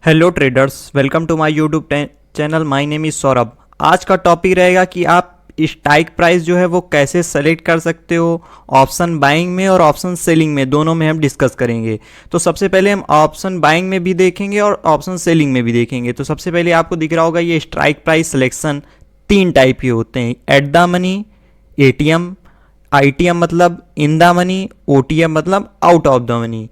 Hello traders, welcome to my YouTube channel. My name is Saurabh. आज का topic रहेगा कि आप स्ट्राइक प्राइस जो है वो कैसे सेलेक्ट कर सकते हो। ऑप्शन बाइंग में और ऑप्शन सेलिंग में, दोनों में हम डिस्कस करेंगे। तो सबसे पहले हम ऑप्शन बाइंग में भी देखेंगे और ऑप्शन सेलिंग में भी देखेंगे। तो सबसे पहले आपको दिख रहा होगा ये स्ट्राइक प्राइस सिलेक्शन तीन टाइप के होते हैं: at the money, ATM, ITM मतलब इन द मनी, ओटीएम मतलब आउट ऑफ द मनी।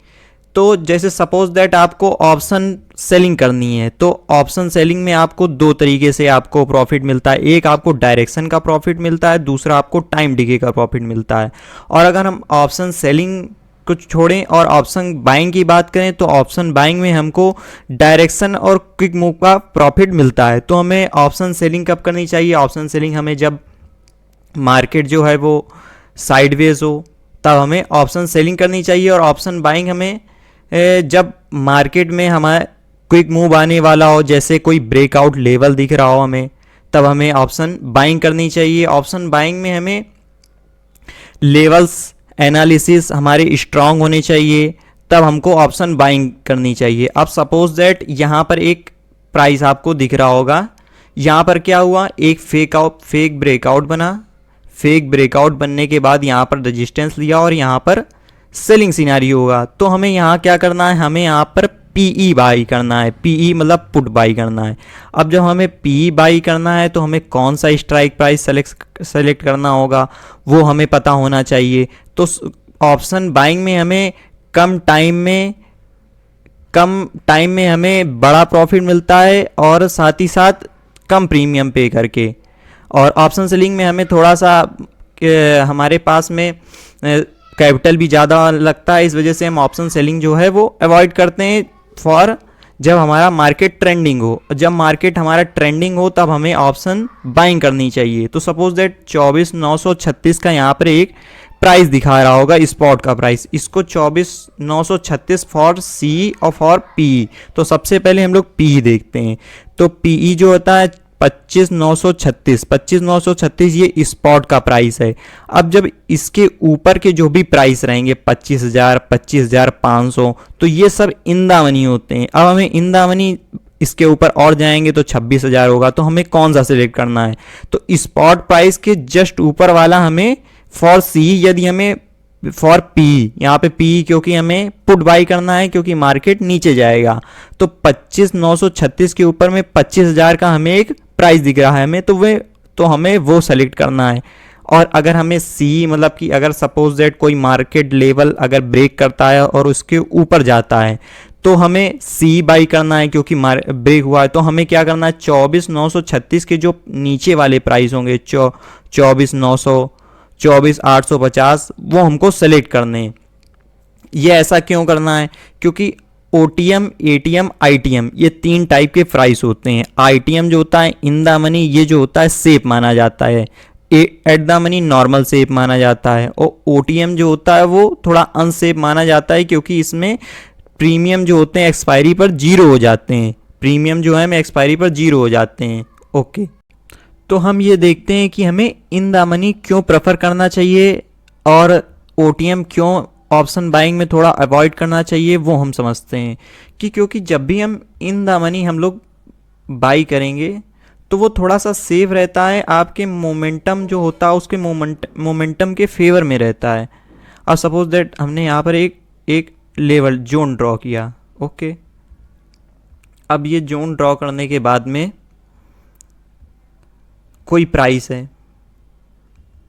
तो जैसे सपोज दैट आपको ऑप्शन सेलिंग करनी है, तो ऑप्शन सेलिंग में आपको दो तरीके से आपको प्रॉफिट मिलता है। एक आपको डायरेक्शन का प्रॉफिट मिलता है, दूसरा आपको टाइम डिके का प्रॉफिट मिलता है। और अगर हम ऑप्शन सेलिंग कुछ छोड़ें और ऑप्शन बाइंग की बात करें, तो ऑप्शन बाइंग में हमको डायरेक्शन और क्विक मूव का प्रॉफिट मिलता है। तो हमें ऑप्शन सेलिंग कब करनी चाहिए? ऑप्शन सेलिंग हमें जब मार्केट जो है वो साइडवेज हो, तब हमें ऑप्शन सेलिंग करनी चाहिए। और ऑप्शन बाइंग हमें जब मार्केट में हमारा क्विक मूव आने वाला हो, जैसे कोई ब्रेकआउट लेवल दिख रहा हो हमें, तब हमें ऑप्शन बाइंग करनी चाहिए। ऑप्शन बाइंग में हमें लेवल्स एनालिसिस हमारे स्ट्रांग होने चाहिए, तब हमको ऑप्शन बाइंग करनी चाहिए। अब सपोज दैट यहाँ पर एक प्राइस आपको दिख रहा होगा, यहाँ पर क्या हुआ, एक फेक ब्रेकआउट बना। फेक ब्रेकआउट बनने के बाद यहाँ पर रेजिस्टेंस लिया और यहाँ पर सेलिंग सिनेरियो होगा। तो हमें यहाँ क्या करना है, हमें यहाँ पर पीई बाई करना है। पीई मतलब पुट बाई करना है। अब जब हमें पीई बाई करना है तो हमें कौन सा स्ट्राइक प्राइस सेलेक्ट करना होगा वो हमें पता होना चाहिए। तो ऑप्शन बाइंग में हमें कम टाइम में हमें बड़ा प्रॉफिट मिलता है और साथ ही साथ कम प्रीमियम पे करके। और ऑप्शन सेलिंग में हमें थोड़ा सा हमारे पास में कैपिटल भी ज़्यादा लगता है, इस वजह से हम ऑप्शन सेलिंग जो है वो अवॉइड करते हैं फॉर जब हमारा मार्केट ट्रेंडिंग हो। जब मार्केट हमारा ट्रेंडिंग हो तब हमें ऑप्शन बाइंग करनी चाहिए। तो सपोज दैट 24,936 का यहाँ पर एक प्राइस दिखा रहा होगा, स्पॉट का प्राइस, इसको 24,936 फॉर सी और फॉर पी। तो सबसे पहले हम लोग पी देखते हैं। तो पीई जो होता है 25,936 ये स्पॉट का प्राइस है। अब जब इसके ऊपर के जो भी प्राइस रहेंगे 25,000, 25,500, तो ये सब इन द मनी होते हैं। अब हमें इन द मनी इसके ऊपर और जाएंगे तो 26,000 होगा। तो हमें कौन सा सिलेक्ट करना है? तो स्पॉट प्राइस के जस्ट ऊपर वाला हमें फॉर सी, यदि हमें फॉर पी, यहाँ पे पी क्योंकि हमें पुट बाई करना है क्योंकि मार्केट नीचे जाएगा। तो 25,936 के ऊपर में 25,000 का हमें एक प्राइस दिख रहा है हमें, तो हमें वो सेलेक्ट करना है। और अगर हमें सी मतलब कि अगर सपोज दैट कोई मार्केट लेवल अगर ब्रेक करता है और उसके ऊपर जाता है तो हमें सी बाई करना है क्योंकि ब्रेक हुआ है। तो हमें क्या करना है, 24,936 के जो नीचे वाले प्राइस होंगे 24,900, 24,850, वो हमको सेलेक्ट करने हैं। ये ऐसा क्यों करना है? क्योंकि ओटीएम, एटीएम, आईटीएम ये तीन टाइप के प्राइस होते हैं। आईटीएम जो होता है इन द मनी, ये जो होता है सेफ माना जाता है। At the money normal safe माना जाता है। और ओटीएम जो होता है वो थोड़ा अनसेफ माना जाता है क्योंकि इसमें प्रीमियम जो होते हैं एक्सपायरी पर जीरो हो जाते हैं। प्रीमियम जो है एक्सपायरी पर जीरो हो जाते हैं। ओके, तो हम ये देखते हैं कि हमें इन द मनी क्यों प्रेफर करना चाहिए और ओटीएम क्यों ऑप्शन बाइंग में थोड़ा अवॉइड करना चाहिए, वो हम समझते हैं। कि क्योंकि जब भी हम इन द मनी हम लोग बाई करेंगे तो वो थोड़ा सा सेफ रहता है, आपके मोमेंटम जो होता है उसके मोमेंटम के फेवर में रहता है। अब सपोज दैट हमने यहाँ पर एक लेवल जोन ड्रॉ किया। ओके, अब ये जोन ड्रॉ करने के बाद में कोई प्राइस है,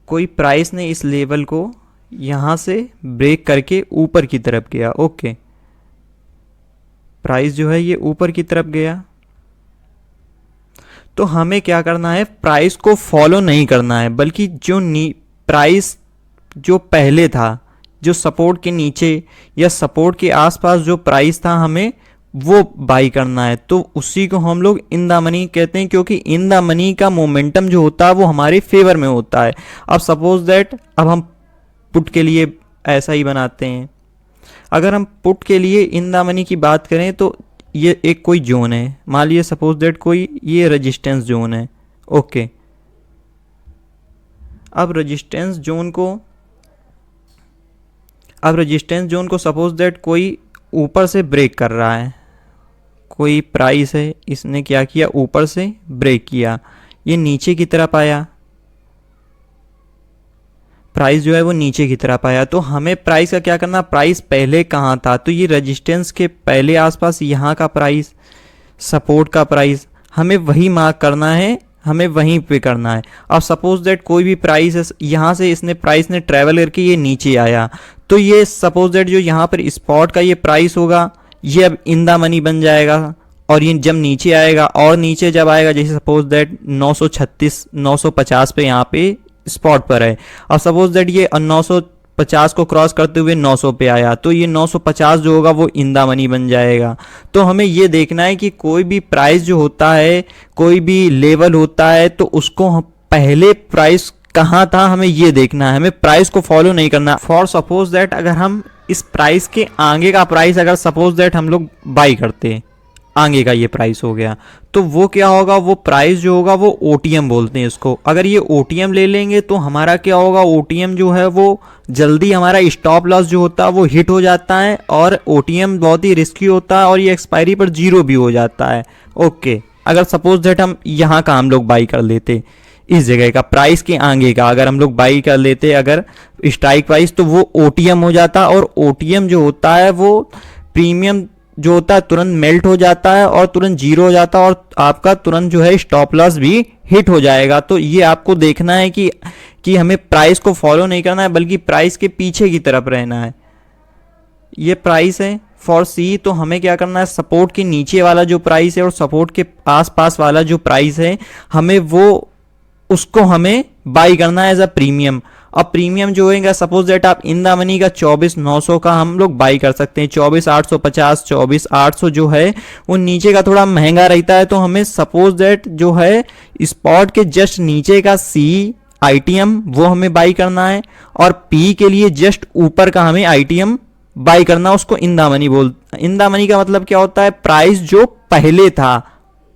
कोई प्राइस ने इस लेवल को यहाँ से ब्रेक करके ऊपर की तरफ गया। ओके, प्राइस जो है ये ऊपर की तरफ गया। तो हमें क्या करना है, प्राइस को फॉलो नहीं करना है, बल्कि जो प्राइस जो पहले था, जो सपोर्ट के नीचे या सपोर्ट के आसपास जो प्राइस था, हमें वो बाई करना है। तो उसी को हम लोग इन द मनी कहते हैं क्योंकि इन द मनी का मोमेंटम जो होता है वो हमारे फेवर में होता है। अब सपोज दैट अब हम पुट के लिए ऐसा ही बनाते हैं। अगर हम पुट के लिए इन द मनी की बात करें तो ये एक कोई जोन है, मान लीजिए सपोज दैट कोई ये रेजिस्टेंस जोन है। ओके, अब रेजिस्टेंस जोन को सपोज दैट कोई ऊपर से ब्रेक कर रहा है। कोई प्राइस है, इसने क्या किया, ऊपर से ब्रेक किया, ये नीचे की तरफ आया, प्राइस जो है वो नीचे की तरफ आया, तो हमें प्राइस का क्या करना, प्राइस पहले कहाँ था, तो ये रेजिस्टेंस के पहले आसपास यहाँ का प्राइस, सपोर्ट का प्राइस, हमें वही मार्क करना है, हमें वहीं पे करना है। अब सपोज दैट कोई भी प्राइस है, यहाँ से इसने प्राइस ने ट्रैवल करके ये नीचे आया, तो ये सपोज दैट जो यहाँ पर स्पॉट का ये प्राइस होगा, ये अब इन द मनी बन जाएगा, और ये जब नीचे आएगा, और नीचे जब आएगा, जैसे सपोज दैट 936 950 पे यहाँ पे स्पॉट पर है, और सपोज दैट ये 950 को क्रॉस करते हुए 900 पे आया, तो ये 950 जो होगा वो इन द मनी बन जाएगा। तो हमें ये देखना है कि कोई भी प्राइस जो होता है, कोई भी लेवल होता है, तो उसको हम पहले प्राइस कहाँ था हमें ये देखना है, हमें प्राइस को फॉलो नहीं करना। फॉर सपोज दैट अगर हम इस प्राइस के आगे का प्राइस अगर सपोज दैट हम लोग बाई करते हैं, आगे का ये प्राइस हो गया, तो वो क्या होगा, वो प्राइस जो होगा वो ओटीएम बोलते हैं इसको। अगर ये ओटीएम ले लेंगे तो हमारा क्या होगा, ओटीएम जो है वो जल्दी हमारा स्टॉप लॉस जो होता है वो हिट हो जाता है, और ओटीएम बहुत ही रिस्की होता है, और ये एक्सपायरी पर 0 भी हो जाता है। ओके, अगर सपोज दैट हम यहाँ का हम लोग बाई कर लेते, इस जगह का प्राइस के आगे का अगर हम लोग बाई कर लेते अगर स्ट्राइक प्राइस, तो वो ओटीएम हो जाता, और ओटीएम जो होता है वो प्रीमियम जो होता है तुरंत मेल्ट हो जाता है और तुरंत 0 हो जाता है, और आपका तुरंत जो है स्टॉप लॉस भी हिट हो जाएगा। तो ये आपको देखना है कि हमें प्राइस को फॉलो नहीं करना है, बल्कि प्राइस के पीछे की तरफ रहना है। ये प्राइस है फॉर सी, तो हमें क्या करना है, सपोर्ट के नीचे वाला जो प्राइस है और सपोर्ट के आसपास वाला जो प्राइस है, हमें वो उसको हमें बाई करना है एज अ प्रीमियम। अब प्रीमियम जो होगा, सपोज दैट आप इन द मनी का 24,900 का हम लोग बाई कर सकते हैं, 24,850 24,800 जो है वो नीचे का थोड़ा महंगा रहता है, तो हमें सपोज दैट जो है स्पॉट के जस्ट नीचे का सी आईटीएम वो हमें बाई करना है, और पी के लिए जस्ट ऊपर का हमें आईटीएम बाई करना, उसको in the money in the money का मतलब क्या होता है, प्राइस जो पहले था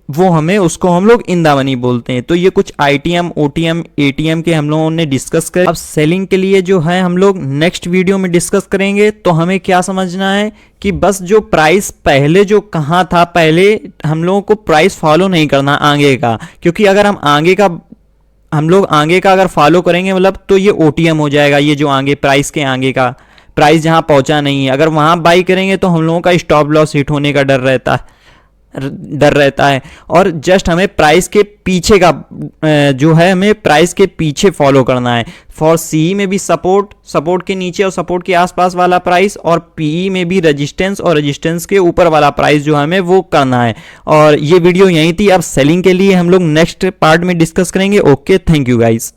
वो हमें उसको हम लोग इन द मनी बोलते हैं। तो ये कुछ आईटीएम ओटीएम एटीएम के हम लोगों ने डिस्कस कर। अब सेलिंग के लिए जो है हम लोग नेक्स्ट वीडियो में डिस्कस करेंगे। तो हमें क्या समझना है कि बस जो प्राइस पहले जो कहाँ था, पहले हम लोगों को प्राइस फॉलो नहीं करना आगे का, क्योंकि अगर हम आगे का अगर फॉलो करेंगे मतलब तो ये ओटीएम हो जाएगा। ये जो आगे प्राइस के आगे का प्राइस जहां पहुंचा नहीं है, अगर वहां बाई करेंगे तो हम लोगों का स्टॉप लॉस हिट होने का डर रहता है। और जस्ट हमें प्राइस के पीछे का जो है हमें प्राइस के पीछे फॉलो करना है। फॉर सी में भी सपोर्ट के नीचे और सपोर्ट के आसपास वाला प्राइस, और पीई में भी रेजिस्टेंस और रेजिस्टेंस के ऊपर वाला प्राइस जो हमें वो करना है। और ये वीडियो यहीं थी। अब सेलिंग के लिए हम लोग नेक्स्ट पार्ट में डिस्कस करेंगे। Okay, thank you guys.